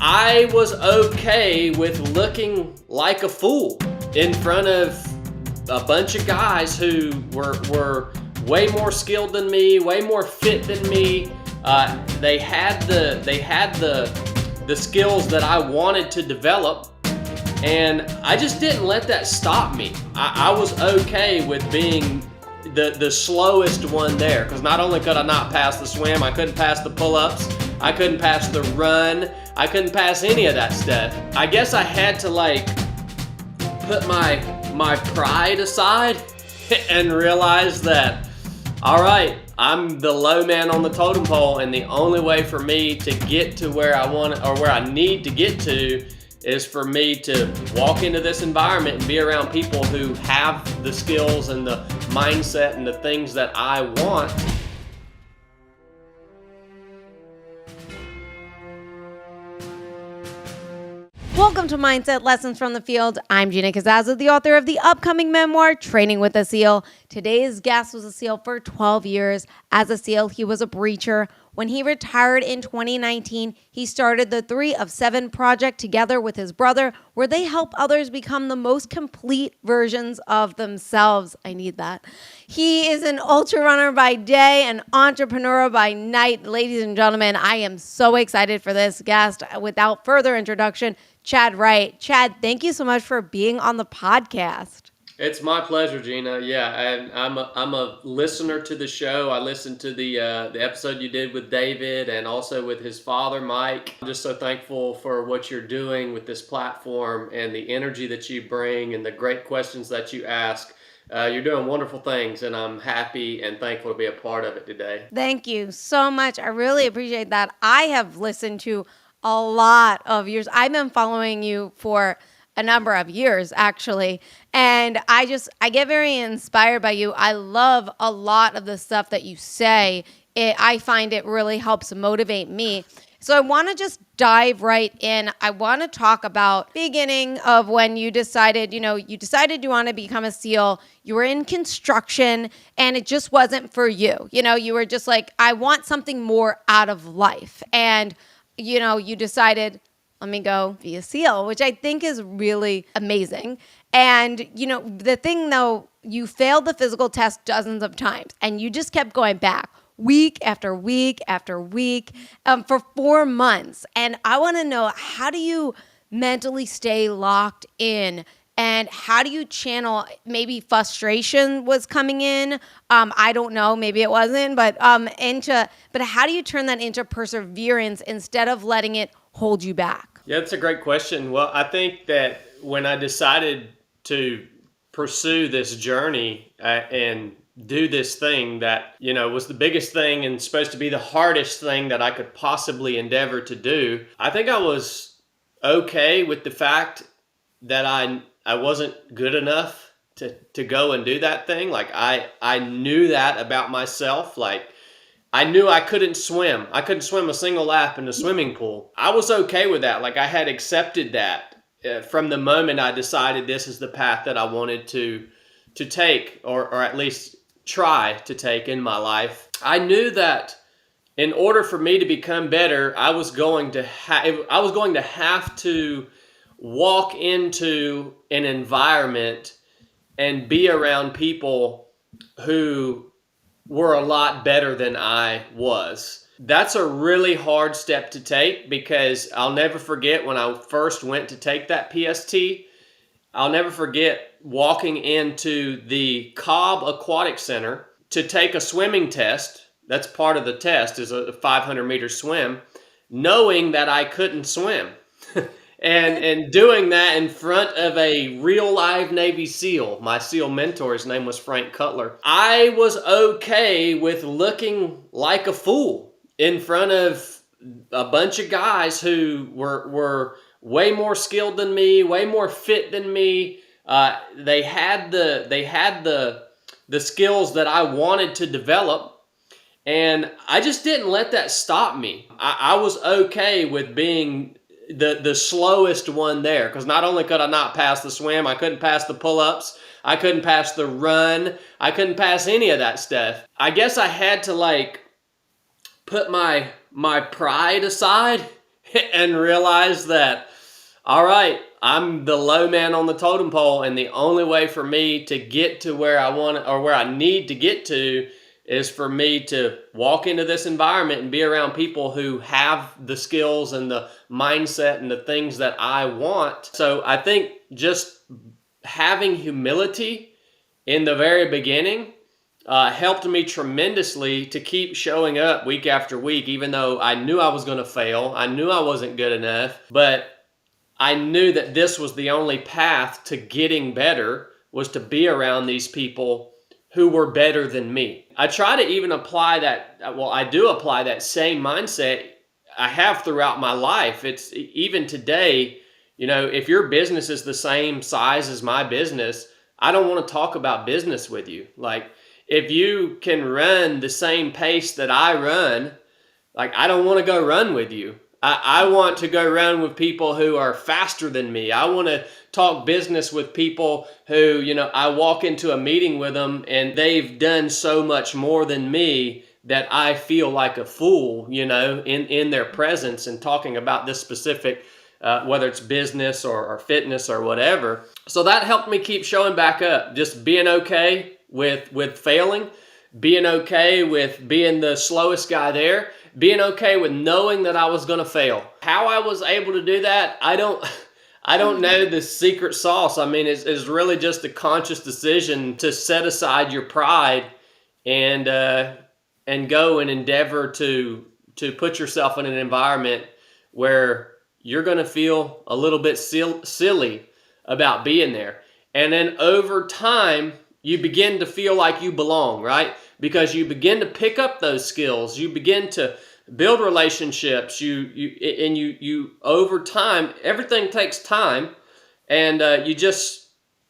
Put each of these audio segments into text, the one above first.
I was okay with looking like a fool in front of a bunch of guys who were way more skilled than me, way more fit than me. They had the skills that I wanted to develop, and I just didn't let that stop me. I was okay with being the slowest one there, because not only could I not pass the swim, I couldn't pass the pull-ups, I couldn't pass the run, I couldn't pass any of that stuff. I guess I had to put my pride aside and realize that, all right, I'm the low man on the totem pole, and the only way for me to get to where I want or where I need to get to is for me to walk into this environment and be around people who have the skills and the mindset and the things that I want. Welcome to Mindset Lessons from the Field. I'm Gina Cazazza, the author of the upcoming memoir, Training with a SEAL. Today's guest was a SEAL for 12 years. As a SEAL, he was a breacher. When he retired in 2019, he started the 3 of 7 project together with his brother, where they help others become the most complete versions of themselves. I need that. He is an ultra runner by day, an entrepreneur by night. Ladies and gentlemen, I am so excited for this guest. Without further introduction, Chadd Wright. Chadd, thank you so much for being on the podcast. It's my pleasure, Gina. Yeah, and I'm a listener to the show. I listened to the episode you did with David and also with his father, Mike. I'm just so thankful for what you're doing with this platform and the energy that you bring and the great questions that you ask. You're doing wonderful things, and I'm happy and thankful to be a part of it today. Thank you so much. I really appreciate that. I have listened to a lot of yours. I've been following you for a number of years, actually. And I get very inspired by you. I love a lot of the stuff that you say. I find it really helps motivate me. So I want to just dive right in. I want to talk about the beginning of when you decided you want to become a SEAL. You were in construction and it just wasn't for you. You were just like, I want something more out of life. And, you decided, let me go be a SEAL, which I think is really amazing. And, the thing though, you failed the physical test dozens of times and you just kept going back week after week after week for 4 months. And I want to know, how do you mentally stay locked in? And how do you channel, maybe frustration was coming in? I don't know, maybe it wasn't, but how do you turn that into perseverance instead of letting it hold you back? Yeah, that's a great question. Well, I think that when I decided to pursue this journey and do this thing that, was the biggest thing and supposed to be the hardest thing that I could possibly endeavor to do, I think I was okay with the fact that I wasn't good enough to go and do that thing. I knew that about myself. I knew I couldn't swim. I couldn't swim a single lap in the swimming pool. I was okay with that. I had accepted that from the moment I decided this is the path that I wanted to take, or at least try to take in my life. I knew that in order for me to become better, I was going to have to walk into an environment and be around people who were a lot better than I was. That's a really hard step to take, because I'll never forget when I first went to take that PST. I'll never forget walking into the Cobb Aquatic Center to take a swimming test. That's part of the test, is a 500-meter swim, knowing that I couldn't swim. And doing that in front of a real live Navy SEAL. My SEAL mentor, his name was Frank Cutler. I was okay with looking like a fool in front of a bunch of guys who were way more skilled than me, way more fit than me. They had the skills that I wanted to develop, and I just didn't let that stop me. I was okay with being the slowest one there, because not only could I not pass the swim, I couldn't pass the pull-ups, I couldn't pass the run, I couldn't pass any of that stuff. I guess I had to put my pride aside and realize that, all right, I'm the low man on the totem pole, and the only way for me to get to where I want or where I need to get to is for me to walk into this environment and be around people who have the skills and the mindset and the things that I want. So I think just having humility in the very beginning helped me tremendously to keep showing up week after week, even though I knew I was going to fail. I knew I wasn't good enough, but I knew that this was the only path to getting better, was to be around these people who were better than me. I try to even apply that, well, I do apply that same mindset I have throughout my life. It's even today, if your business is the same size as my business, I don't want to talk about business with you. Like, if you can run the same pace that I run, like, I don't want to go run with you. I want to go run with people who are faster than me. I want to talk business with people who, I walk into a meeting with them and they've done so much more than me that I feel like a fool, in their presence and talking about this specific, whether it's business or fitness or whatever. So that helped me keep showing back up, just being okay with failing, being okay with being the slowest guy there, being okay with knowing that I was going to fail. How I was able to do that, I don't know the secret sauce. I mean, it's really just a conscious decision to set aside your pride and go and endeavor to put yourself in an environment where you're going to feel a little bit silly about being there. And then over time, you begin to feel like you belong, right? Because you begin to pick up those skills. You begin to build relationships. You over time, everything takes time, and you just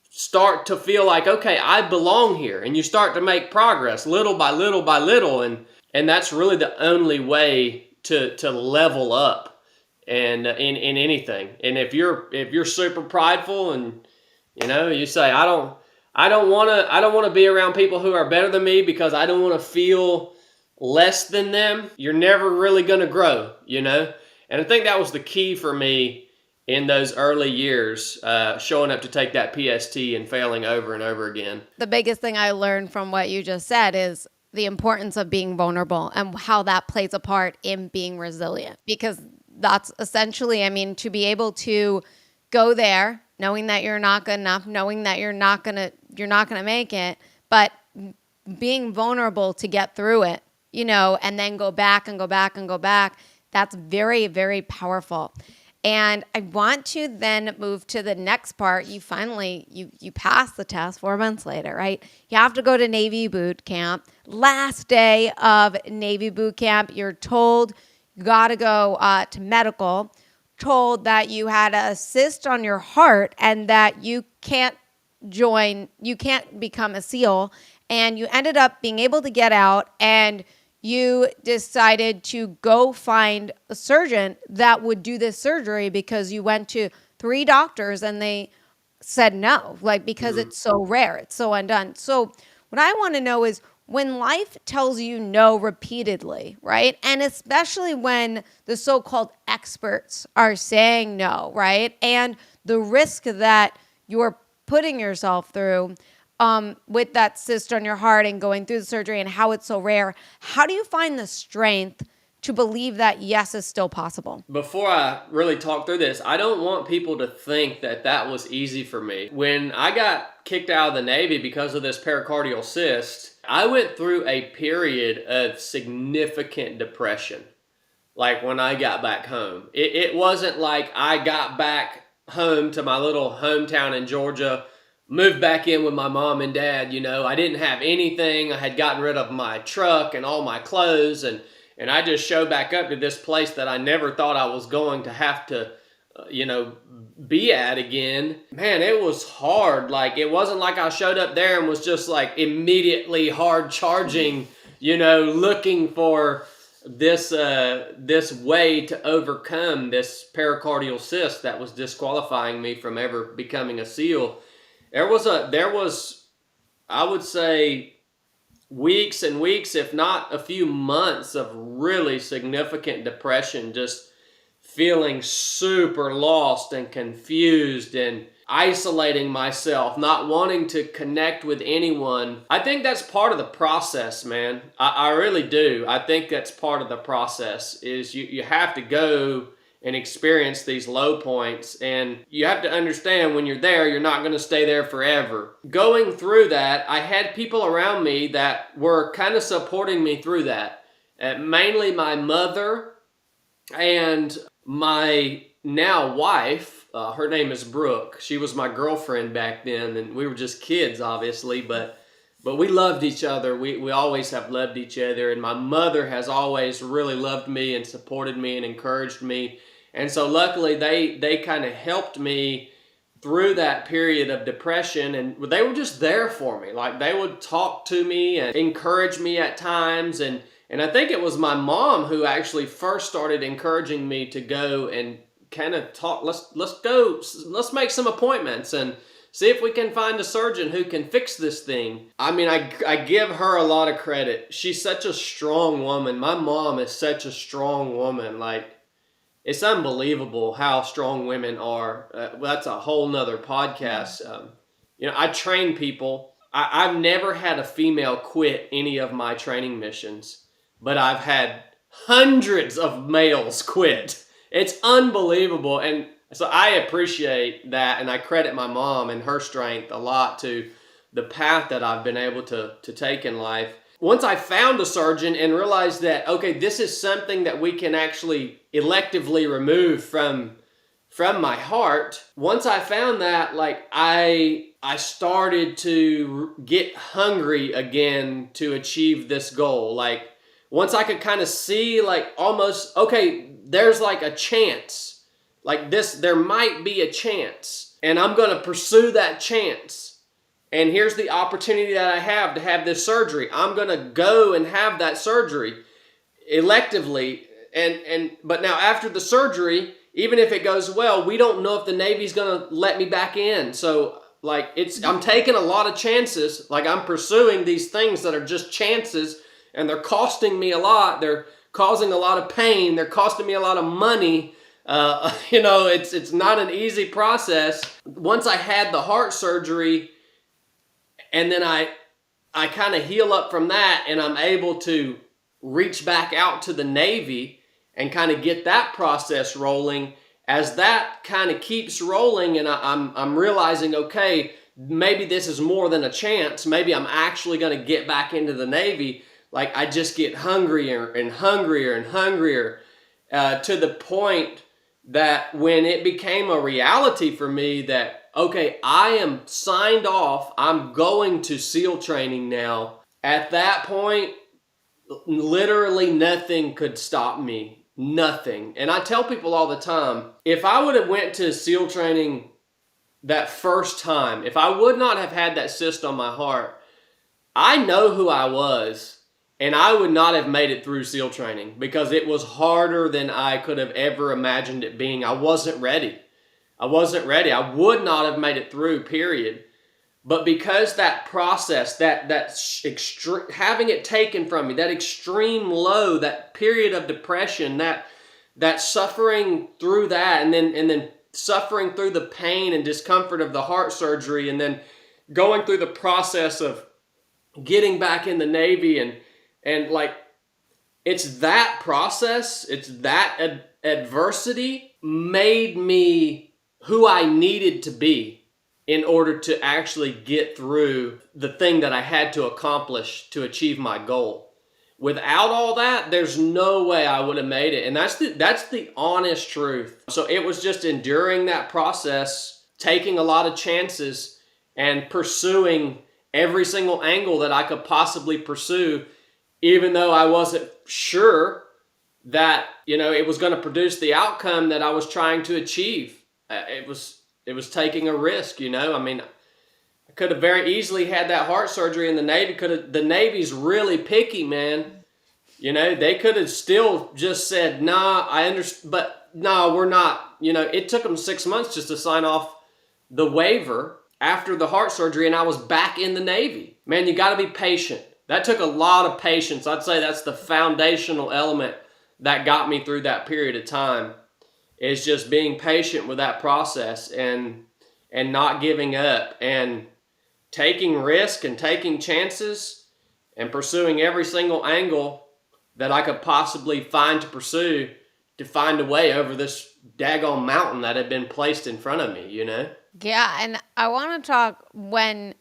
start to feel like, okay, I belong here, and you start to make progress little by little by little, and that's really the only way to level up and in anything. And if you're super prideful and you say, I don't want to be around people who are better than me because I don't want to feel less than them, you're never really going to grow, And I think that was the key for me in those early years, showing up to take that PST and failing over and over again. The biggest thing I learned from what you just said is the importance of being vulnerable and how that plays a part in being resilient. Because that's essentially, to be able to go there knowing that you're not good enough, knowing that you're not gonna make it, but being vulnerable to get through it, and then go back and go back and go back. That's very, very powerful. And I want to then move to the next part. You finally, you pass the test 4 months later, right? You have to go to Navy boot camp. Last day of Navy boot camp, you're told you got to go to medical, told that you had a cyst on your heart and that you can't become a SEAL. And you ended up being able to get out, and you decided to go find a surgeon that would do this surgery because you went to 3 doctors and they said no, because it's so rare, it's so undone. So what I want to know is, when life tells you no repeatedly, right? And especially when the so-called experts are saying no, right? And the risk that you're putting yourself through with that cyst on your heart and going through the surgery and how it's so rare, how do you find the strength to believe that yes is still possible? Before I really talk through this, I don't want people to think that was easy for me. When I got kicked out of the Navy because of this pericardial cyst, I went through a period of significant depression. Like, when I got back home, it wasn't like I got back home to my little hometown in Georgia, moved back in with my mom and dad. I didn't have anything. I had gotten rid of my truck and all my clothes, and I just showed back up to this place that I never thought I was going to have to, be at again. Man, it was hard. Like, it wasn't like I showed up there and was just like immediately hard charging, looking for this way to overcome this pericardial cyst that was disqualifying me from ever becoming a SEAL. There was, I would say, weeks and weeks, if not a few months, of really significant depression, just feeling super lost and confused and isolating myself, not wanting to connect with anyone. I think that's part of the process, man. I really do. I think that's part of the process is you have to go and experience these low points, and you have to understand when you're there, you're not going to stay there forever. Going through that, I had people around me that were kind of supporting me through that. Mainly my mother and my now wife. Her name is Brooke. She was my girlfriend back then, and we were just kids, obviously, but we loved each other. We always have loved each other, and my mother has always really loved me and supported me and encouraged me. And so luckily they kind of helped me through that period of depression, and they were just there for me. Like, they would talk to me and encourage me at times, and I think it was my mom who actually first started encouraging me to go and kind of talk. Let's make some appointments and see if we can find a surgeon who can fix this thing. I mean, I give her a lot of credit. She's such a strong woman. My mom is such a strong woman. Like, it's unbelievable how strong women are. That's a whole nother podcast. I train people. I've never had a female quit any of my training missions, but I've had hundreds of males quit. It's unbelievable. And so I appreciate that, and I credit my mom and her strength a lot to the path that I've been able to take in life. Once I found a surgeon and realized that, okay, this is something that we can actually electively remove from my heart. Once I found that, like, I started to get hungry again to achieve this goal. Like, once I could kind of see, like, almost, okay, there's like a chance. Like this, there might be a chance, and I'm going to pursue that chance. And here's the opportunity that I have to have this surgery. I'm going to go and have that surgery electively. But now after the surgery, even if it goes well, we don't know if the Navy's going to let me back in. So like I'm taking a lot of chances. Like, I'm pursuing these things that are just chances, and they're costing me a lot. They're causing a lot of pain. They're costing me a lot of money. It's not an easy process. Once I had the heart surgery, and then I kind of heal up from that, and I'm able to reach back out to the Navy and kind of get that process rolling. As that kind of keeps rolling, and I'm realizing, okay, maybe this is more than a chance. Maybe I'm actually going to get back into the Navy. Like, I just get hungrier and hungrier and hungrier to the point that when it became a reality for me that, okay, I am signed off, I'm going to SEAL training now. At that point, literally nothing could stop me. Nothing. And I tell people all the time, if I would have went to SEAL training that first time, if I would not have had that cyst on my heart, I know who I was. And I would not have made it through SEAL training because it was harder than I could have ever imagined it being. I wasn't ready. I would not have made it through, period. But because that process, having it taken from me, that extreme low, that period of depression, that suffering through that, and then suffering through the pain and discomfort of the heart surgery, and then going through the process of getting back in the Navy, and like, it's that process, it's that adversity made me who I needed to be in order to actually get through the thing that I had to accomplish to achieve my goal. Without all that, there's no way I would have made it. And that's the honest truth. So it was just enduring that process, taking a lot of chances, and pursuing every single angle that I could possibly pursue, even though I wasn't sure that, it was going to produce the outcome that I was trying to achieve. It was taking a risk, I mean, I could have very easily had that heart surgery in the Navy. The Navy's really picky, man. They could have still just said, nah, I understand, but no, we're not. It took them 6 months just to sign off the waiver after the heart surgery, and I was back in the Navy. Man, you got to be patient. That took a lot of patience. I'd say that's the foundational element that got me through that period of time. is just being patient with that process and not giving up and taking risk and taking chances and pursuing every single angle that I could possibly find to pursue to find a way over this daggone mountain that had been placed in front of me, you know? Yeah, and I want to talk when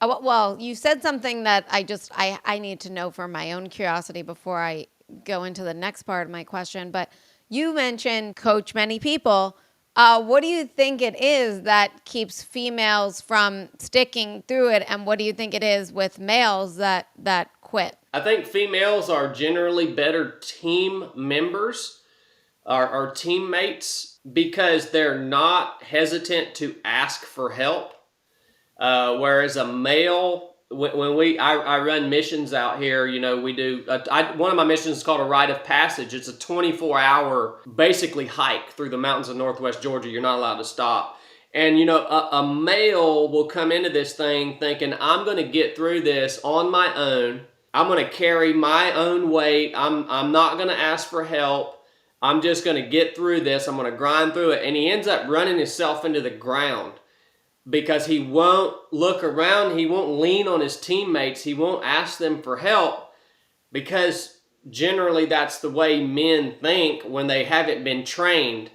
well, you said something that I need to know for my own curiosity before I go into the next part of my question, but you mentioned coach many people. What do you think it is that keeps females from sticking through it, and what do you think it is with males that quit? I think females are generally better team members or teammates because they're not hesitant to ask for help. Whereas a male, when I run missions out here, you know, we do, one of my missions is called a rite of passage. It's a 24-hour basically hike through the mountains of Northwest Georgia. You're not allowed to stop. And, you know, a male will come into this thing thinking, I'm going to get through this on my own. I'm going to carry my own weight. I'm not going to ask for help. I'm just going to get through this. I'm going to grind through it. And he ends up running himself into the ground because he won't look around. He won't lean on his teammates. He won't ask them for help because generally that's the way men think when they haven't been trained,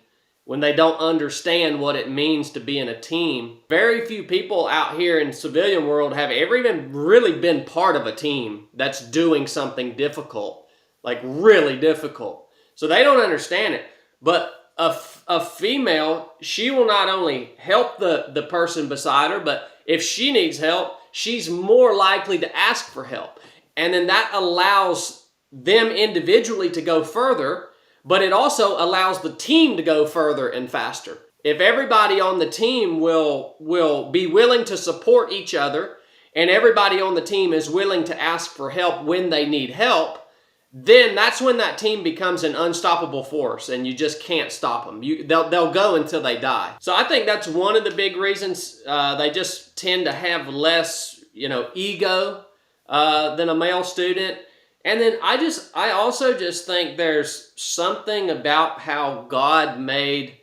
when they don't understand what it means to be in a team. Very few people out here in the civilian world have ever even really been part of a team that's doing something difficult, like really difficult. So they don't understand it. But a female, she will not only help the person beside her, but if she needs help, she's more likely to ask for help. And then that allows them individually to go further, but it also allows the team to go further and faster. If everybody on the team will be willing to support each other, and everybody on the team is willing to ask for help when they need help, then that's when that team becomes an unstoppable force and you just can't stop them. They'll go until they die. So I think that's one of the big reasons they just tend to have less, you know, ego than a male student. And then I also just think there's something about how God made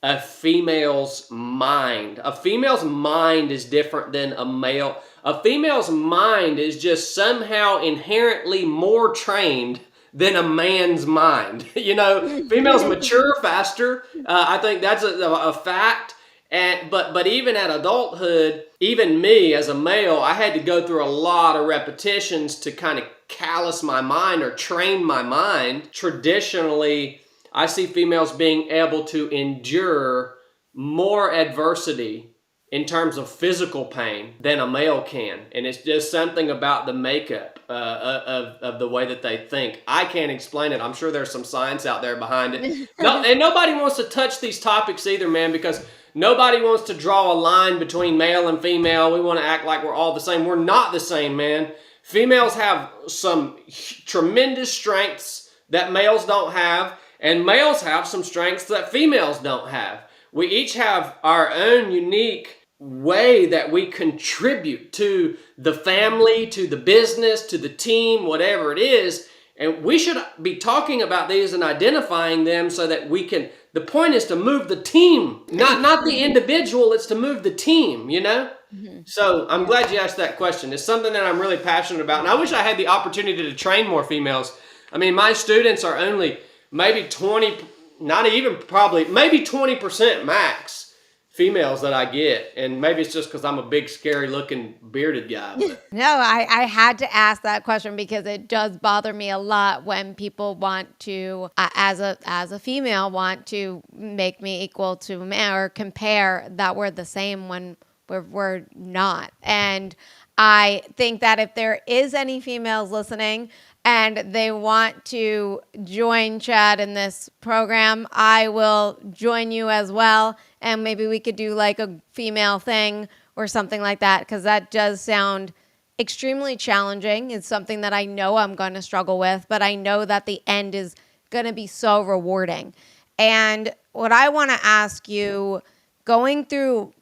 a female's mind. A female's mind is different than a male. A female's mind is just somehow inherently more trained than a man's mind. You know, females mature faster. I think that's a fact. But even at adulthood, even me as a male, I had to go through a lot of repetitions to kind of callous my mind or train my mind. Traditionally, I see females being able to endure more adversity in terms of physical pain than a male can. And it's just something about the makeup of the way that they think. I can't explain it. I'm sure there's some science out there behind it. No, and nobody wants to touch these topics either, man, because nobody wants to draw a line between male and female. We want to act like we're all the same. We're not the same, man. Females have some tremendous strengths that males don't have, and males have some strengths that females don't have. We each have our own unique way that we contribute to the family, to the business, to the team, whatever it is. And we should be talking about these and identifying them so that we can, the point is to move the team, not the individual, it's to move the team, you know? Mm-hmm. So I'm glad you asked that question. It's something that I'm really passionate about. And I wish I had the opportunity to train more females. I mean, my students are only maybe 20, not even probably, maybe 20% max females that I get. And maybe it's just because I'm a big, scary looking bearded guy. But. No, I had to ask that question because it does bother me a lot when people want to, as a female, want to make me equal to a man or compare that we're the same when we're not. And I think that if there is any females listening and they want to join Chadd in this program, I will join you as well. And maybe we could do like a female thing or something like that, because that does sound extremely challenging. It's something that I know I'm going to struggle with, but I know that the end is going to be so rewarding. And what I want to ask you, going through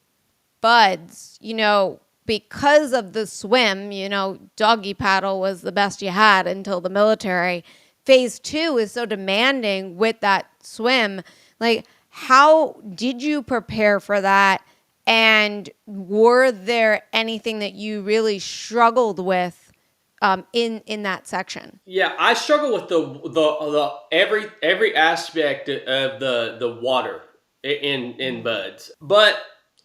BUD/S, you know, because of the swim, you know, doggy paddle was the best you had until the military. Phase 2 is so demanding with that swim. Like, how did you prepare for that? And were there anything that you really struggled with in that section? Yeah, I struggle with the every aspect of the water in buds. But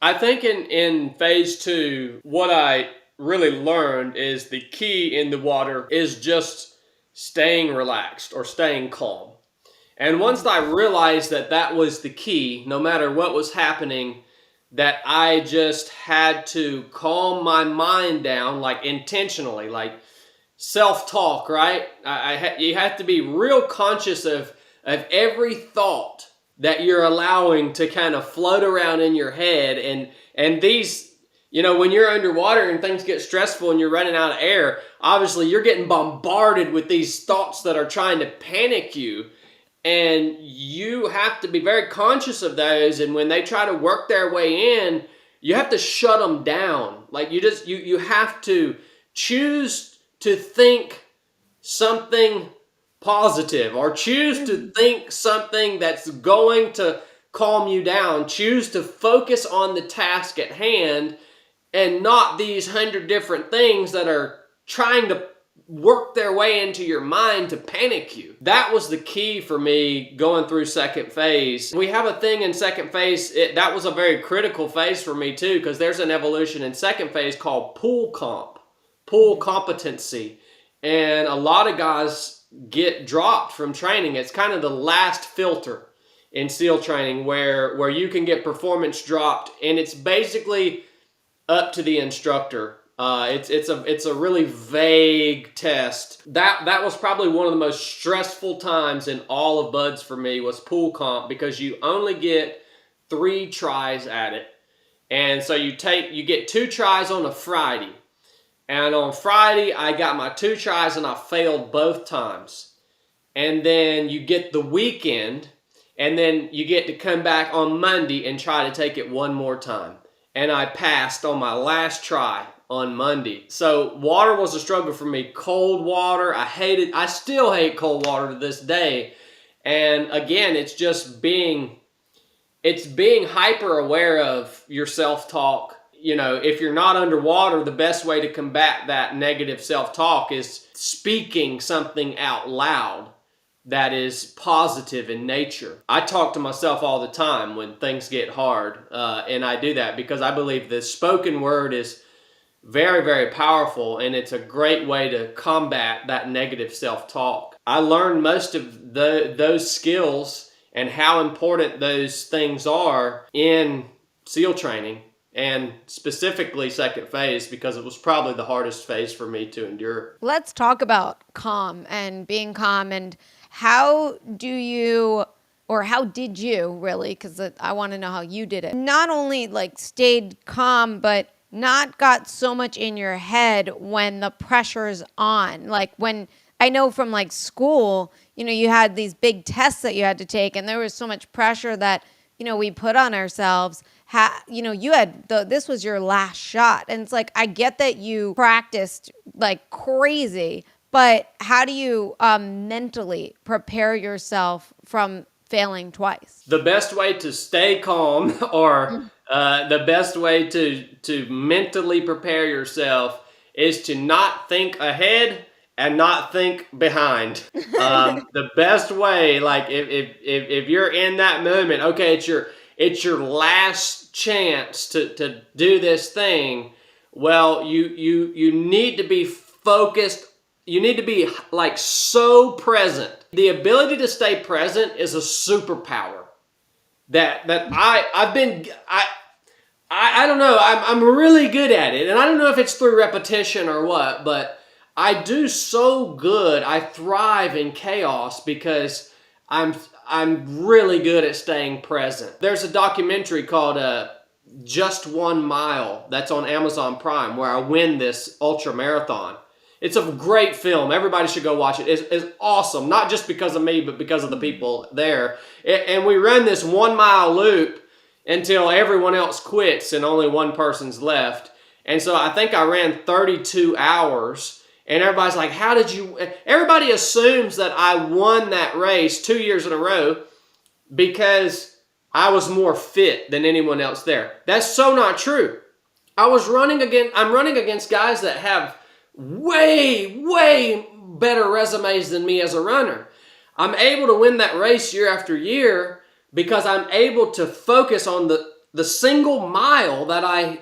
I think in phase two, what I really learned is the key in the water is just staying relaxed or staying calm. And once I realized that that was the key, no matter what was happening, that I just had to calm my mind down, like intentionally, like self-talk, right? You have to be real conscious of every thought that you're allowing to kind of float around in your head, and these, when you're underwater and things get stressful and you're running out of air, obviously you're getting bombarded with these thoughts that are trying to panic you, and you have to be very conscious of those. And when they try to work their way in, you have to shut them down. Like you have to choose to think something positive, or choose to think something that's going to calm you down. Choose to focus on the task at hand and not these 100 different things that are trying to work their way into your mind to panic you. That was the key for me going through second phase. We have a thing in second phase, that was a very critical phase for me too, because there's an evolution in second phase called pool competency. And a lot of guys get dropped from training. It's kind of the last filter in SEAL training where you can get performance dropped, and it's basically up to the instructor. It's a really vague test. That was probably one of the most stressful times in all of BUDS for me, was pool comp, because you only get 3 tries at it. And so you get 2 tries on a Friday. And on Friday, I got my 2 tries and I failed both times. And then you get the weekend, and then you get to come back on Monday and try to take it one more time. And I passed on my last try on Monday. So water was a struggle for me. Cold water, I still hate cold water to this day. And again, it's being hyper aware of your self-talk. If you're not underwater, the best way to combat that negative self-talk is speaking something out loud that is positive in nature. I talk to myself all the time when things get hard, and I do that because I believe the spoken word is very, very powerful, and it's a great way to combat that negative self-talk. I learned most of those skills and how important those things are in SEAL training, and specifically second phase, because it was probably the hardest phase for me to endure. Let's talk about calm and being calm, and how did you really, because I want to know how you did it. Not only stayed calm, but not got so much in your head when the pressure's on. Like when I know from school, you had these big tests that you had to take, and there was so much pressure that, we put on ourselves. You had this was your last shot. And it's I get that you practiced like crazy, but how do you mentally prepare yourself from failing twice? The best way to stay calm, or the best way to mentally prepare yourself, is to not think ahead and not think behind. The best way, if you're in that moment, okay, it's your last chance to do this thing. Well, you need to be focused. You need to be so present. The ability to stay present is a superpower that I don't know. I'm really good at it, and I don't know if it's through repetition or what, but I do so good. I thrive in chaos because I'm really good at staying present. There's a documentary called Just 1 Mile that's on Amazon Prime, where I win this ultra marathon. It's a great film. Everybody should go watch it. It's awesome, not just because of me, but because of the people there. And we run this 1 mile loop until everyone else quits and only one person's left. And so I think I ran 32 hours. And everybody's like, how did you... Everybody assumes that I won that race 2 years in a row. because I was more fit than anyone else there. That's so not true. I'm running against guys that have way better resumes than me as a runner. I'm able to win that race year after year because I'm able to focus on the single mile that I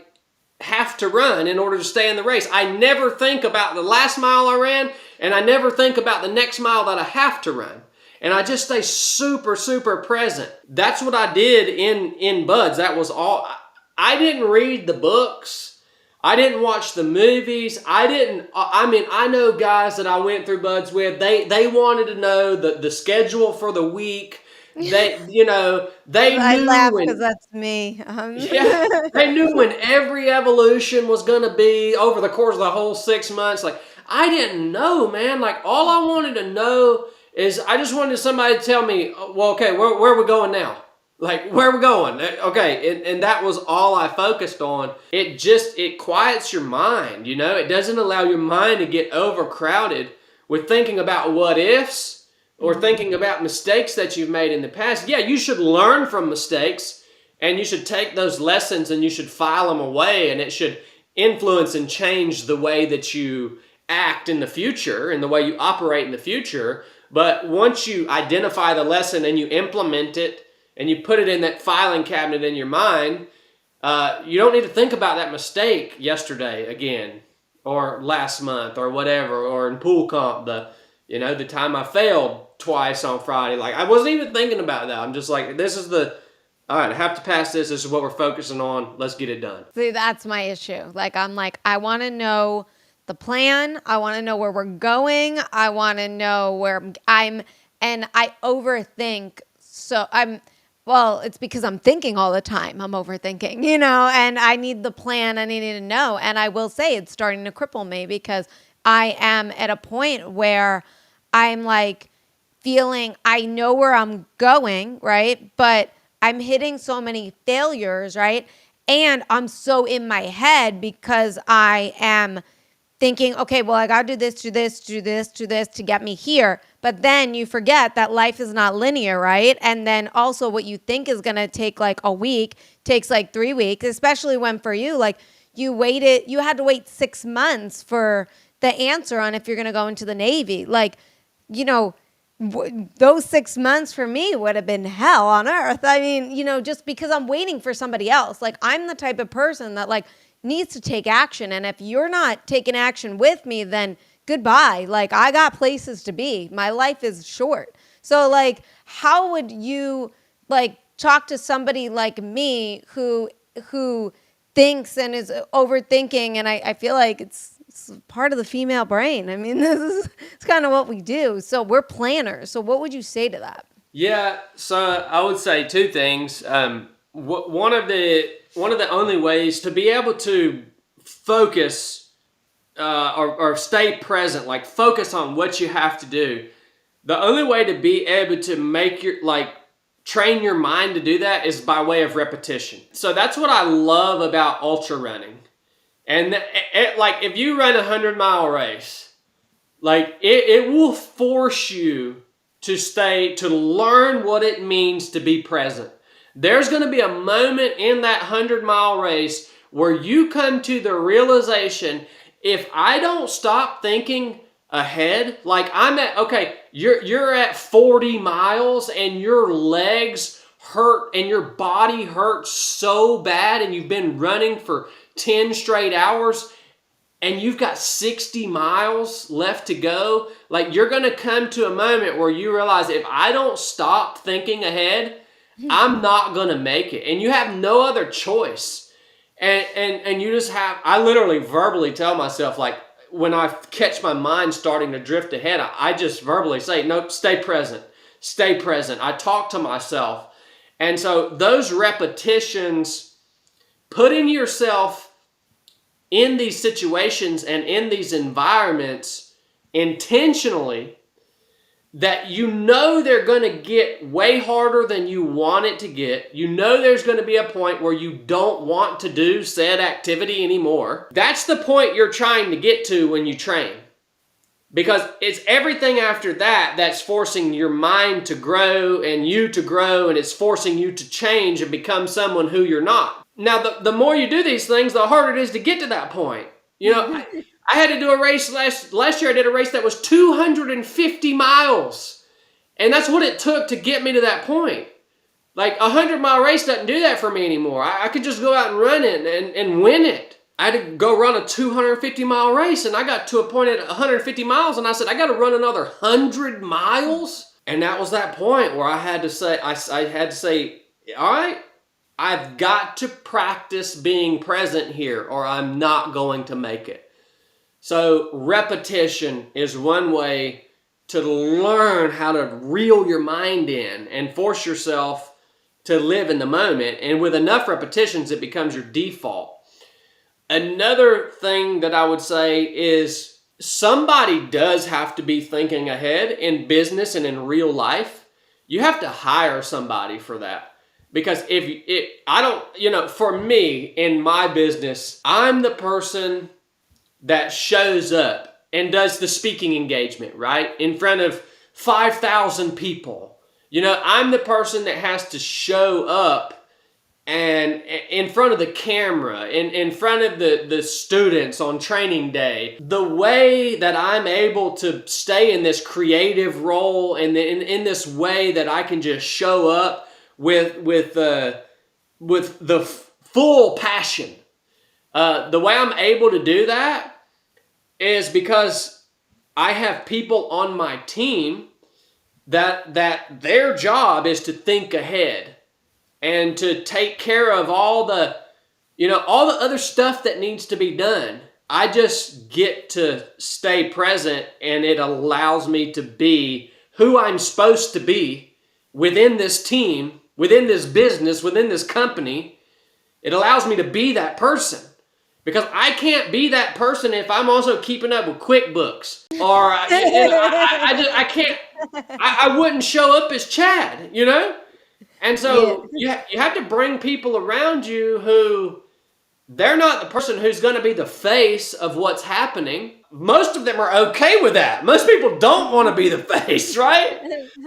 have to run in order to stay in the race. I never think about the last mile I ran, and I never think about the next mile that I have to run. And I just stay super present. That's what I did in Buds. That was all. I didn't read the books. I didn't watch the movies. I know guys that I went through Buds with. They wanted to know the schedule for the week. They I knew laugh when. because that's me. Yeah, they knew when every evolution was going to be over the course of the whole 6 months. Like, I didn't know, man. Like, all I wanted to know is I just wanted somebody to tell me, well, okay, where are we going now? Like, where are we going? Okay, and that was all I focused on. It quiets your mind, It doesn't allow your mind to get overcrowded with thinking about what ifs or thinking about mistakes that you've made in the past. Yeah, you should learn from mistakes, and you should take those lessons and you should file them away, and it should influence and change the way that you act in the future and the way you operate in the future. But once you identify the lesson and you implement it and you put it in that filing cabinet in your mind, you don't need to think about that mistake yesterday again, or last month, or whatever, or in pool comp, the time I failed twice on Friday. Like, I wasn't even thinking about that. I'm just like, all right, I have to pass this. This is what we're focusing on. Let's get it done. See, that's my issue. I want to know the plan. I want to know where we're going. I want to know where and I overthink. Well, it's because I'm thinking all the time. I'm overthinking, and I need the plan. I need to know. And I will say it's starting to cripple me because I am at a point where I'm like feeling I know where I'm going, right? But I'm hitting so many failures, right? And I'm so in my head because I am thinking, okay, well, I got to do this to get me here. But then you forget that life is not linear, right? And then also what you think is going to take like a week takes like 3 weeks, especially when for you, like you had to wait 6 months for the answer on if you're going to go into the Navy. Like, those 6 months for me would have been hell on earth. I mean, just because I'm waiting for somebody else. Like, I'm the type of person that like needs to take action. And if you're not taking action with me, then goodbye. Like, I got places to be. My life is short. So like, how would you like talk to somebody like me who thinks and is overthinking? And I feel like it's part of the female brain. I mean, it's kind of what we do. So we're planners. So what would you say to that? Yeah, so I would say two things. One of the only ways to be able to focus or stay present, like focus on what you have to do, the only way to be able to train your mind to do that is by way of repetition. So that's what I love about ultra running. And like, if you run 100-mile race, like it will force you to learn what it means to be present. There's going to be a moment in that 100-mile race where you come to the realization, if I don't stop thinking ahead, like you're at 40 miles and your legs hurt and your body hurts so bad and you've been running for 10 straight hours and you've got 60 miles left to go, like you're going to come to a moment where you realize, if I don't stop thinking ahead, I'm not going to make it. And you have no other choice. And you just I literally verbally tell myself, like, when I catch my mind starting to drift ahead, I just verbally say, nope, stay present. Stay present. I talk to myself. And so those repetitions, putting yourself in these situations and in these environments intentionally, that they're going to get way harder than you want it to get. There's going to be a point where you don't want to do said activity anymore. That's the point you're trying to get to when you train. Because it's everything after that that's forcing your mind to grow and you to grow, and it's forcing you to change and become someone who you're not. Now, the more you do these things, the harder it is to get to that point. I had to do a race last year. I did a race that was 250 miles. And that's what it took to get me to that point. Like, a 100-mile race doesn't do that for me anymore. I could just go out and run it and win it. I had to go run a 250-mile race, and I got to a point at 150 miles, and I said, I got to run another 100 miles? And that was that point where I had to say, all right, I've got to practice being present here, or I'm not going to make it. So repetition is one way to learn how to reel your mind in and force yourself to live in the moment. And with enough repetitions, it becomes your default. Another thing that I would say is somebody does have to be thinking ahead in business and in real life. You have to hire somebody for that. Because for me, in my business, I'm the person that shows up and does the speaking engagement, right? In front of 5,000 people. I'm the person that has to show up and in front of the camera, in front of the students on training day. The way that I'm able to stay in this creative role and in this way that I can just show up with the full passion. The way I'm able to do that is because I have people on my team that their job is to think ahead and to take care of all the other stuff that needs to be done. I just get to stay present, and it allows me to be who I'm supposed to be within this team, within this business, within this company. It allows me to be that person. Because I can't be that person if I'm also keeping up with QuickBooks. Or I can't, I wouldn't show up as Chad, And so you have to bring people around you who, they're not the person who's going to be the face of what's happening. Most of them are okay with that. Most people don't want to be the face, right?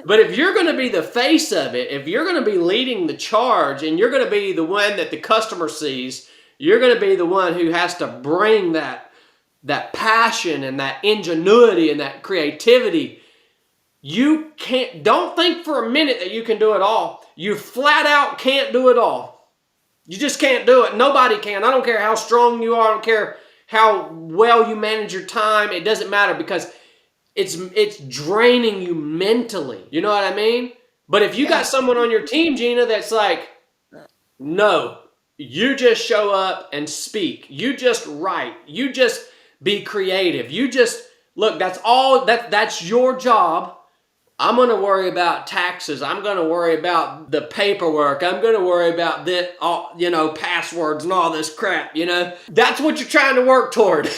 But if you're going to be the face of it, if you're going to be leading the charge, and you're going to be the one that the customer sees, you're going to be the one who has to bring that passion and that ingenuity and that creativity. Don't think for a minute that you can do it all. You flat out can't do it all. You just can't do it. Nobody can. I don't care how strong you are. I don't care how well you manage your time. It doesn't matter, because it's draining you mentally. You know what I mean? But if you got someone on your team, Gina, that's like, no, you just show up and speak. You just write. You just be creative. You just, look, that's your job. I'm going to worry about taxes. I'm going to worry about the paperwork. I'm going to worry about passwords and all this crap, That's what you're trying to work toward.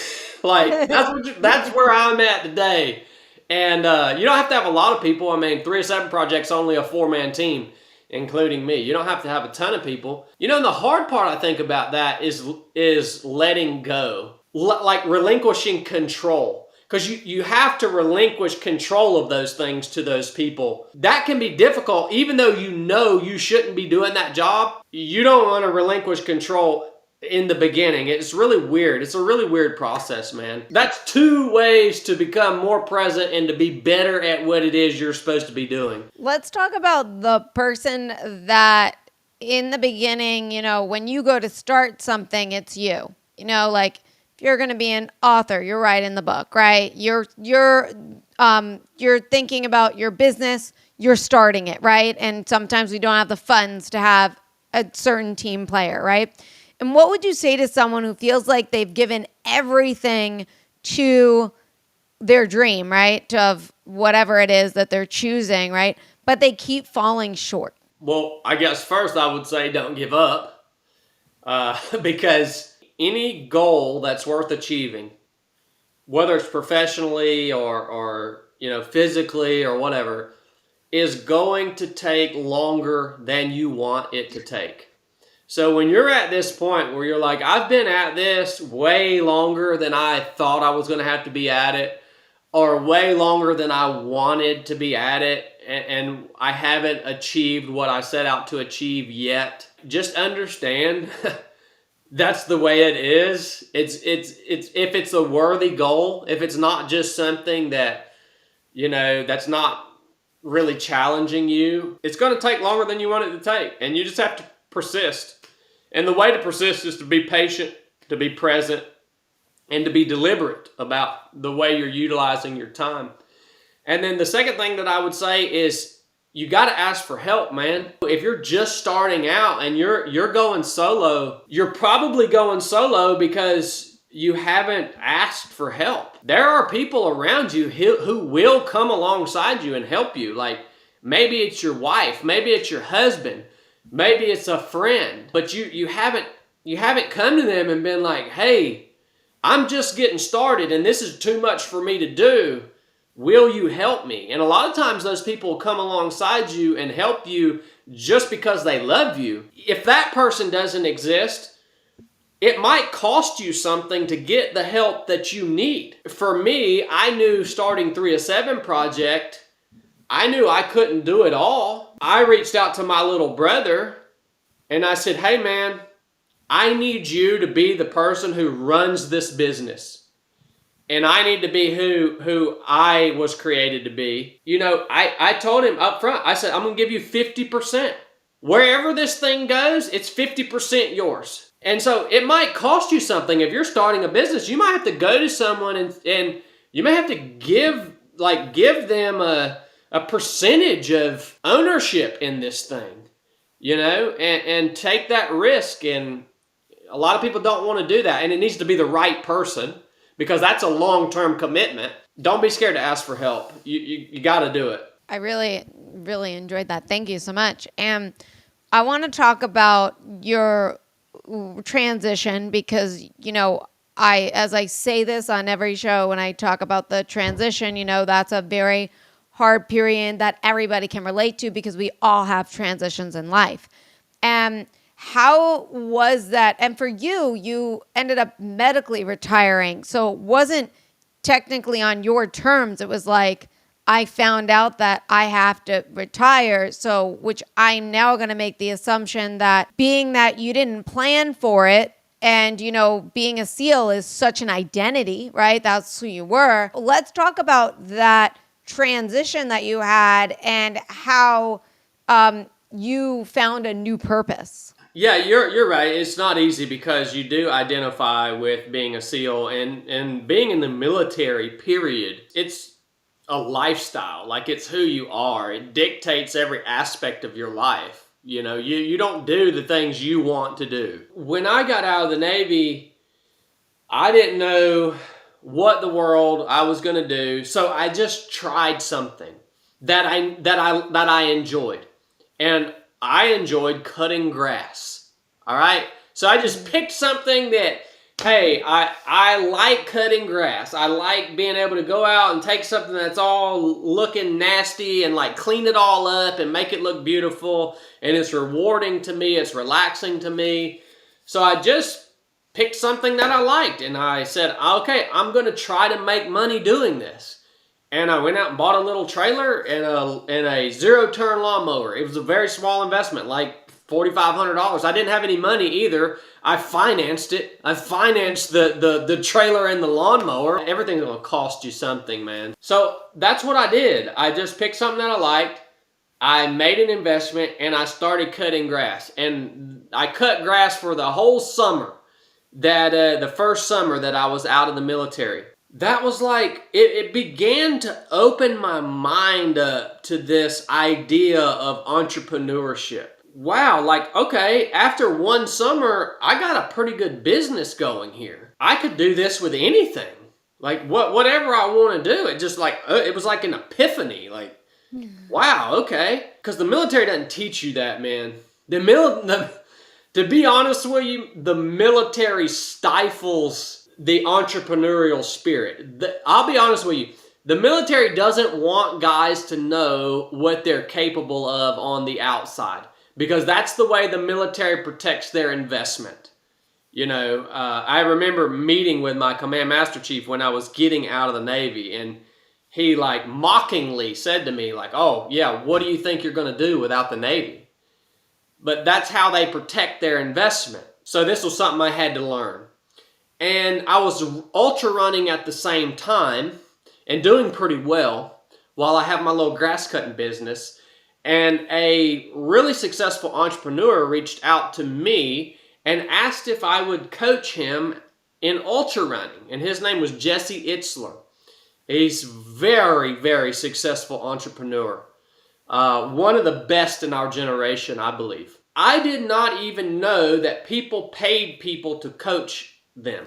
That's where I'm at today. And you don't have to have a lot of people. 3 of 7 projects, only a 4-man team, including me. You don't have to have a ton of people. And the hard part, I think, about that is letting go. Like relinquishing control. Because you have to relinquish control of those things to those people. That can be difficult, even though you shouldn't be doing that job. You don't want to relinquish control in the beginning. It's really weird. It's a really weird process, man. That's 2 ways to become more present and to be better at what it is you're supposed to be doing. Let's talk about the person that in the beginning, when you go to start something, it's you. If you're going to be an author, you're writing the book, right? You're thinking about your business, you're starting it, right? And sometimes we don't have the funds to have a certain team player, right? And what would you say to someone who feels like they've given everything to their dream, right? Of whatever it is that they're choosing, right? But they keep falling short. Well, I guess first I would say don't give up, because any goal that's worth achieving, whether it's professionally or physically or whatever, is going to take longer than you want it to take. So when you're at this point where you're like, I've been at this way longer than I thought I was going to have to be at it, or way longer than I wanted to be at it, and I haven't achieved what I set out to achieve yet. Just understand that's the way it is. It's if it's a worthy goal, if it's not just something that, that's not really challenging you, it's going to take longer than you want it to take, and you just have to persist. And the way to persist is to be patient, to be present, and to be deliberate about the way you're utilizing your time. And then the second thing that I would say is you got to ask for help, man. If you're just starting out and you're going solo, you're probably going solo because you haven't asked for help. There are people around you who will come alongside you and help you. Like maybe it's your wife, maybe it's your husband, maybe it's a friend, but you haven't come to them and been like, hey, I'm just getting started and this is too much for me to do. Will you help me? And a lot of times those people come alongside you and help you just because they love you. If that person doesn't exist, it might cost you something to get the help that you need. For me, I knew starting 3-7 Project, I knew I couldn't do it all. I reached out to my little brother and I said, hey man, I need you to be the person who runs this business. And I need to be who I was created to be. I told him up front, I said, I'm going to give you 50%. Wherever this thing goes, it's 50% yours. And so it might cost you something. If you're starting a business, you might have to go to someone and you may have to give them a percentage of ownership in this thing, and take that risk. And a lot of people don't want to do that. And it needs to be the right person, because that's a long-term commitment. Don't be scared to ask for help. You got to do it. I really, really enjoyed that. Thank you so much. And I want to talk about your transition because, as I say this on every show when I talk about the transition, that's a very hard period that everybody can relate to because we all have transitions in life. And how was that? And for you ended up medically retiring. So it wasn't technically on your terms. It was like, I found out that I have to retire. So, which I'm now going to make the assumption that being that you didn't plan for it and, being a SEAL is such an identity, right? That's who you were. Let's talk about that transition that you had and how you found a new purpose. Yeah, you're right. It's not easy because you do identify with being a SEAL and being in the military, period. It's a lifestyle. Like it's who you are. It dictates every aspect of your life. You don't do the things you want to do. When I got out of the Navy, I didn't know what the world I was going to do. So I just tried something that I enjoyed. And I enjoyed cutting grass. All right. So I just picked something that, hey, I like cutting grass. I like being able to go out and take something that's all looking nasty and like clean it all up and make it look beautiful. And it's rewarding to me. It's relaxing to me. So I just picked something that I liked. And I said, okay, I'm going to try to make money doing this. And I went out and bought a little trailer and a zero-turn lawnmower. It was a very small investment, like $4,500. I didn't have any money either. I financed it. I financed the trailer and the lawnmower. Everything's going to cost you something, man. So that's what I did. I just picked something that I liked. I made an investment and I started cutting grass. And I cut grass for the whole summer, the first summer that I was out of the military. That was like, it began to open my mind up to this idea of entrepreneurship. Wow, like, okay, after one summer, I got a pretty good business going here. I could do this with anything. Like, whatever I want to do. It just like, it was like an epiphany. Like, wow, okay. Because the military doesn't teach you that, man. To be honest with you, the military stifles the entrepreneurial spirit. I'll be honest with you. The military doesn't want guys to know what they're capable of on the outside because that's the way the military protects their investment. I remember meeting with my command master chief when I was getting out of the Navy, and he like mockingly said to me like, oh yeah, what do you think you're going to do without the Navy? But that's how they protect their investment. So this was something I had to learn. And I was ultra running at the same time and doing pretty well while I have my little grass cutting business. And a really successful entrepreneur reached out to me and asked if I would coach him in ultra running. And his name was Jesse Itzler. He's very, very successful entrepreneur. One of the best in our generation, I believe. I did not even know that people paid people to coach them.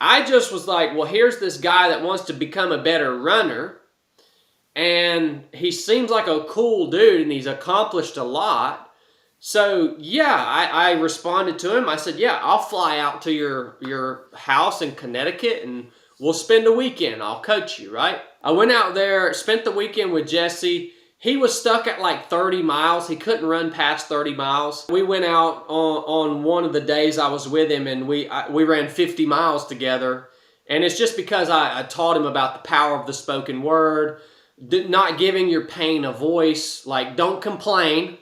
I just was like, well, here's this guy that wants to become a better runner, and he seems like a cool dude, and he's accomplished a lot. So yeah, I responded to him. I said, yeah, I'll fly out to your house in Connecticut, and we'll spend a weekend. I'll coach you, right? I went out there, spent the weekend with Jesse. He was stuck at like 30 miles. He couldn't run past 30 miles. We went out on one of the days I was with him, and we ran 50 miles together. And it's just because I taught him about the power of the spoken word, not giving your pain a voice. Like, don't complain.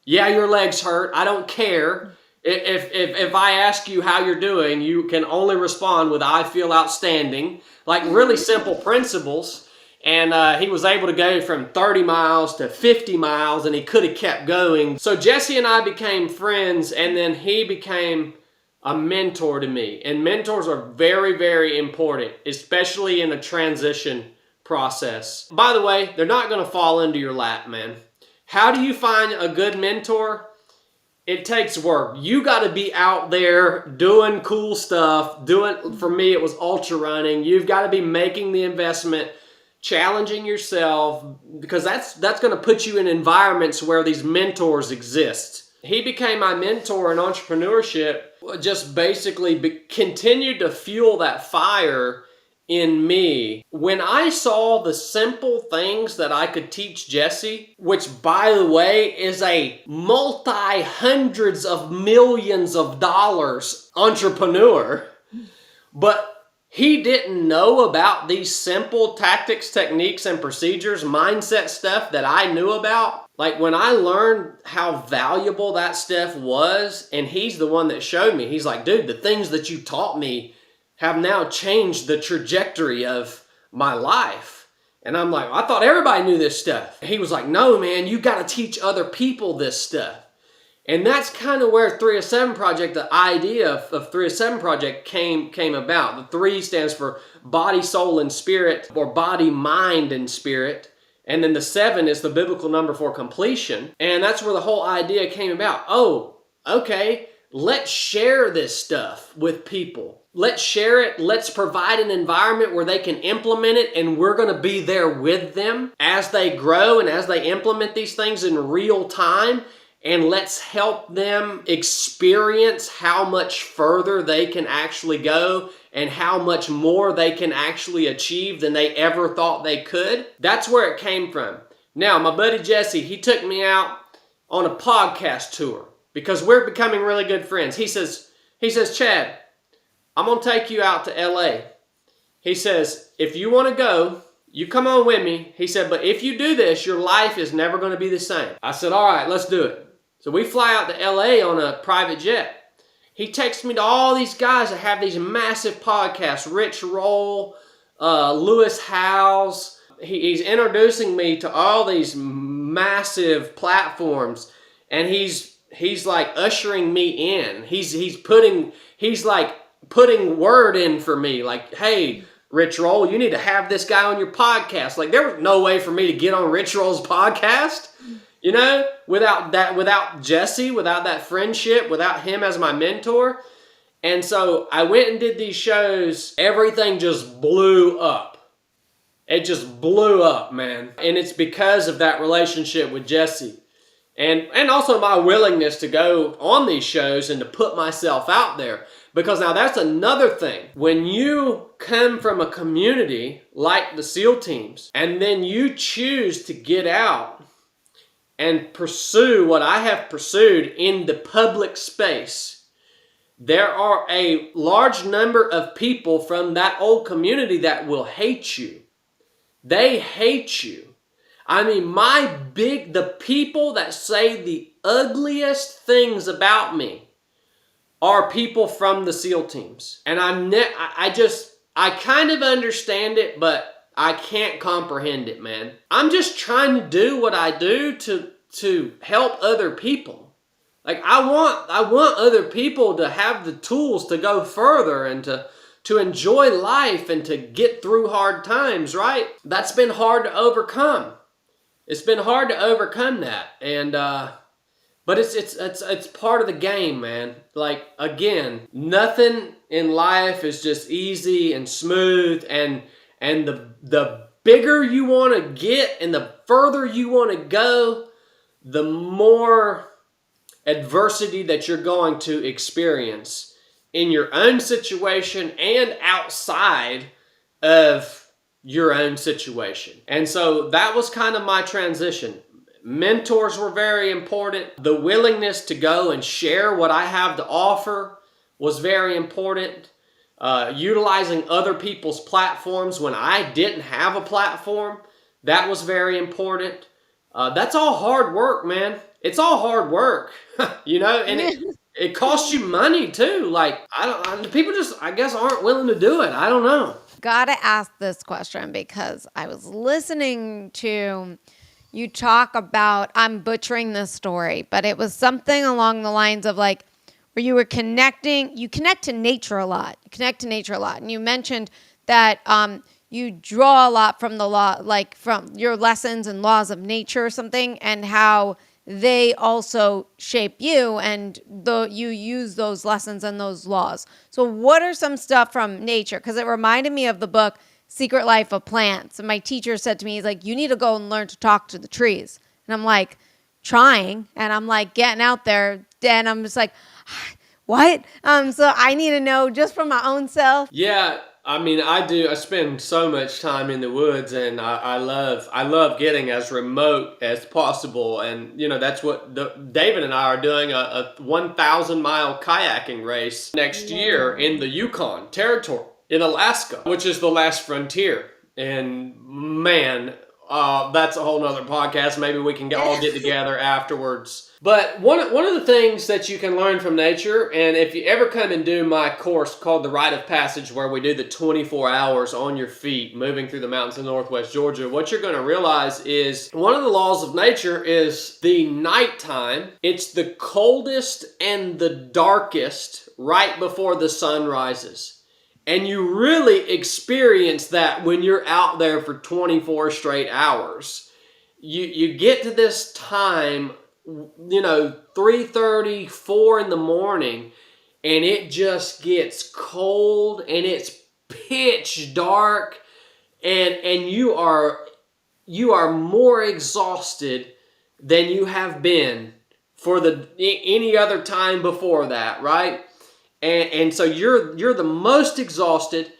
Yeah, your legs hurt. I don't care. If I ask you how you're doing, you can only respond with I feel outstanding. Like really simple principles. And he was able to go from 30 miles to 50 miles, and he could have kept going. So Jesse and I became friends, and then he became a mentor to me. And mentors are very, very important, especially in a transition process. By the way, they're not going to fall into your lap, man. How do you find a good mentor? It takes work. You got to be out there doing cool stuff. For me, it was ultra running. You've got to be making the investment, challenging yourself, because that's going to put you in environments where these mentors exist. He became my mentor in entrepreneurship, just basically continued to fuel that fire in me. When I saw the simple things that I could teach Jesse, which by the way is a multi-hundreds of millions of dollars entrepreneur, but he didn't know about these simple tactics, techniques, and procedures, mindset stuff that I knew about. Like when I learned how valuable that stuff was, and he's the one that showed me, he's like, dude, the things that you taught me have now changed the trajectory of my life. And I'm like, I thought everybody knew this stuff. He was like, no, man, you got to teach other people this stuff. And that's kind of where 307 Project, the idea of 307 Project came about. The 3 stands for body, soul, and spirit, or body, mind, and spirit. And then the 7 is the biblical number for completion. And that's where the whole idea came about. Oh, okay, let's share this stuff with people. Let's share it. Let's provide an environment where they can implement it, and we're going to be there with them as they grow and as they implement these things in real time. And let's help them experience how much further they can actually go and how much more they can actually achieve than they ever thought they could. That's where it came from. Now, my buddy Jesse, he took me out on a podcast tour because we're becoming really good friends. He says, Chadd, I'm going to take you out to LA. He says, if you want to go, you come on with me. He said, but if you do this, your life is never going to be the same. I said, all right, let's do it. So we fly out to LA on a private jet. He takes me to all these guys that have these massive podcasts. Rich Roll, Lewis Howes. He's introducing me to all these massive platforms. And he's like ushering me in. He's putting word in for me. Like, hey, Rich Roll, you need to have this guy on your podcast. Like, there was no way for me to get on Rich Roll's podcast. You know, without Jesse, without that friendship, without him as my mentor. And so I went and did these shows. Everything just blew up. It just blew up, man. And it's because of that relationship with Jesse. And also my willingness to go on these shows and to put myself out there. Because now that's another thing. When you come from a community like the SEAL teams, and then you choose to get out and pursue what I have pursued in the public space, there are a large number of people from that old community that will hate you. They hate you. I mean, the people that say the ugliest things about me are people from the SEAL teams. And I kind of understand it, but I can't comprehend it, man. I'm just trying to do what I do to help other people. Like, I want other people to have the tools to go further and to enjoy life and to get through hard times, right? That's been hard to overcome. It's been hard to overcome that. And but it's part of the game, man. Like, again, nothing in life is just easy and smooth, and the bigger you want to get and the further you want to go, the more adversity that you're going to experience in your own situation and outside of your own situation. And so that was kind of my transition. Mentors were very important. The willingness to go and share what I have to offer was very important. Utilizing other people's platforms when I didn't have a platform, that was very important. That's all hard work, man. It's all hard work, you know, and it costs you money too. Like, people just, I guess, aren't willing to do it. I don't know. Gotta ask this question because I was listening to you talk about, I'm butchering this story, but it was something along the lines of like, where you were you connect to nature a lot. And you mentioned that you draw a lot from the law, like from your lessons and laws of nature or something, and how they also shape you, and you use those lessons and those laws. So what are some stuff from nature? Because it reminded me of the book Secret Life of Plants. And my teacher said to me, he's like, you need to go and learn to talk to the trees. And I'm like, trying. And I'm like getting out there. And I'm just like, what? So I need to know just from my own self. Yeah. I mean, I do. I spend so much time in the woods, and I love getting as remote as possible. And you know, that's what David and I are doing a 1,000-mile kayaking race next year in the Yukon Territory in Alaska, which is the last frontier. And man, that's a whole nother podcast. Maybe we can all get together afterwards. But one of the things that you can learn from nature, and if you ever come and do my course called The Rite of Passage, where we do the 24 hours on your feet, moving through the mountains of Northwest Georgia, what you're going to realize is one of the laws of nature is the nighttime. It's the coldest and the darkest right before the sun rises. And you really experience that when you're out there for 24 straight hours. You get to this time, you know, 3:30, 4 in the morning, and it just gets cold and it's pitch dark, and you are more exhausted than you have been for any other time before that, right? And so you're the most exhausted.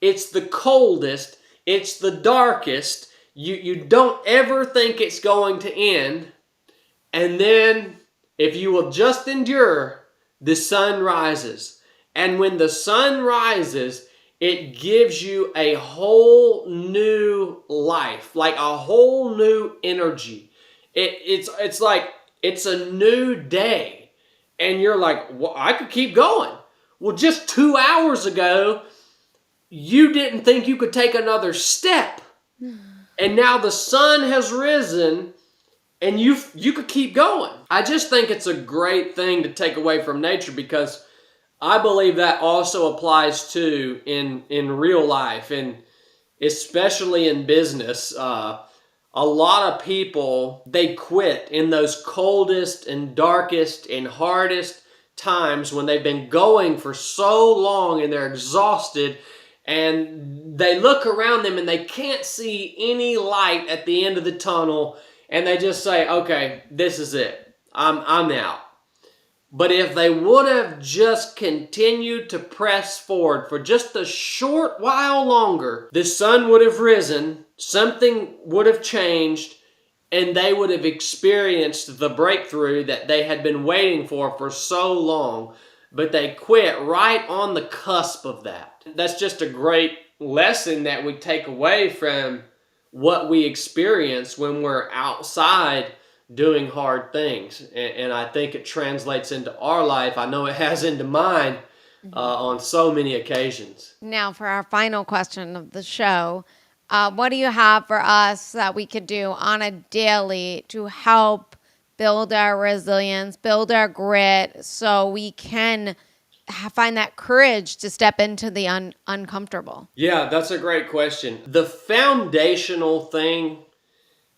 It's the coldest. It's the darkest. You don't ever think it's going to end. And then, if you will just endure, the sun rises. And when the sun rises, it gives you a whole new life, like a whole new energy. It's like it's a new day. And you're like, well, I could keep going. Well, just 2 hours ago, you didn't think you could take another step. And now the sun has risen, and you could keep going. I just think it's a great thing to take away from nature, because I believe that also applies to in real life, and especially in business. A lot of people, they quit in those coldest and darkest and hardest times when they've been going for so long and they're exhausted, and they look around them and they can't see any light at the end of the tunnel, and they just say, okay, this is it. I'm out. But if they would have just continued to press forward for just a short while longer, the sun would have risen, something would have changed, and they would have experienced the breakthrough that they had been waiting for so long. But they quit right on the cusp of that. That's just a great lesson that we take away from what we experience when we're outside doing hard things. And I think it translates into our life. I know it has into mine on so many occasions. Now, for our final question of the show, what do you have for us that we could do on a daily to help build our resilience, build our grit, so we can find that courage to step into the uncomfortable? Yeah, that's a great question. The foundational thing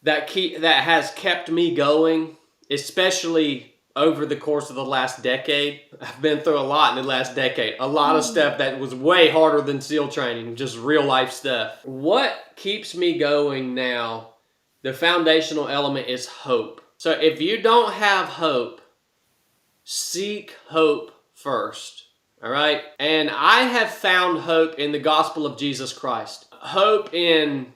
that has kept me going, especially over the course of the last decade. I've been through a lot in the last decade. A lot of stuff that was way harder than SEAL training, just real life stuff. What keeps me going now, the foundational element is hope. So if you don't have hope, seek hope first. All right? And I have found hope in the gospel of Jesus Christ. Hope in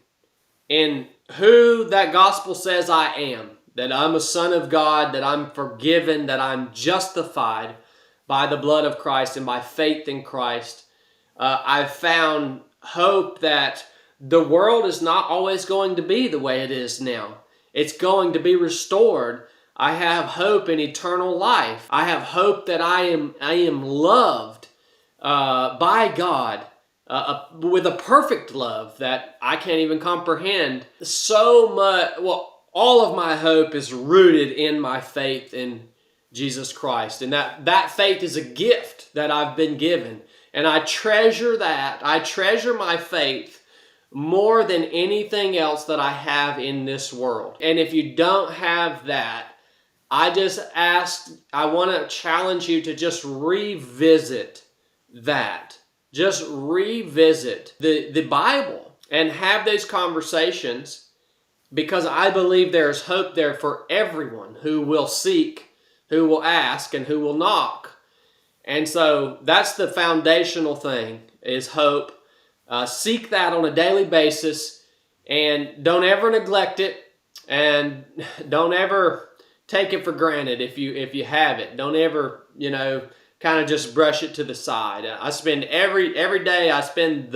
who that gospel says I am, that I'm a son of God, that I'm forgiven, that I'm justified by the blood of Christ and by faith in Christ. I've found hope that the world is not always going to be the way it is now. It's going to be restored. I have hope in eternal life. I have hope that I am loved by God. With a perfect love that I can't even comprehend. So much, all of my hope is rooted in my faith in Jesus Christ. And that faith is a gift that I've been given. And I treasure that. I treasure my faith more than anything else that I have in this world. And if you don't have that, I want to challenge you to just revisit that. Just revisit the Bible and have those conversations, because I believe there's hope there for everyone who will seek, who will ask, and who will knock. And so that's the foundational thing, is hope. Seek that on a daily basis, and don't ever neglect it, and don't ever take it for granted if you have it. Don't ever, kind of just brush it to the side. I spend every day, I spend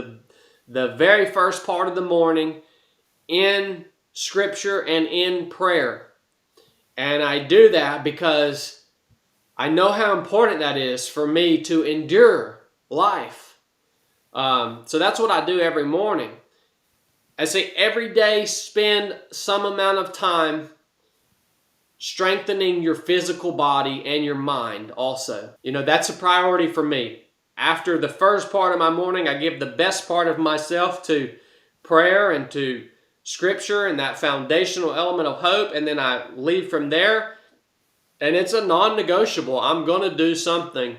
the very first part of the morning in Scripture and in prayer. And I do that because I know how important that is for me to endure life. So that's what I do every morning. I say every day spend some amount of time strengthening your physical body and your mind also. That's a priority for me. After the first part of my morning, I give the best part of myself to prayer and to Scripture and that foundational element of hope, and then I leave from there, and it's a non-negotiable. I'm going to do something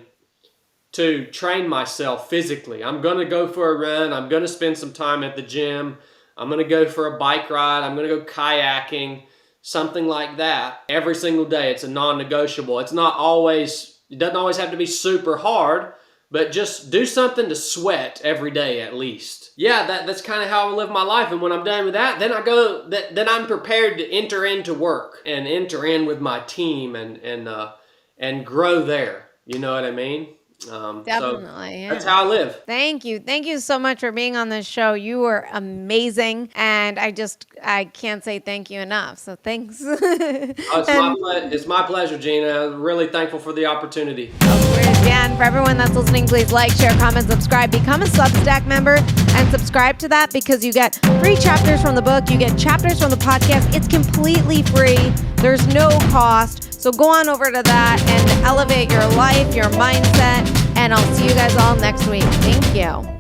to train myself physically. I'm going to go for a run. I'm going to spend some time at the gym. I'm going to go for a bike ride. I'm going to go kayaking. Something like that. Every single day, it's a non-negotiable. It doesn't always have to be super hard, but just do something to sweat every day at least. Yeah, that's kind of how I live my life. And when I'm done with that, then I'm prepared to enter into work and enter in with my team and grow there. You know what I mean? Definitely. Yeah. That's how I live. Thank you. Thank you so much for being on this show. You were amazing. And I can't say thank you enough. So thanks. It's my pleasure, Gina. I'm really thankful for the opportunity. And for everyone that's listening, please like, share, comment, subscribe, become a Substack member, and subscribe to that, because you get free chapters from the book. You get chapters from the podcast. It's completely free. There's no cost. So go on over to that and elevate your life, your mindset, and I'll see you guys all next week. Thank you.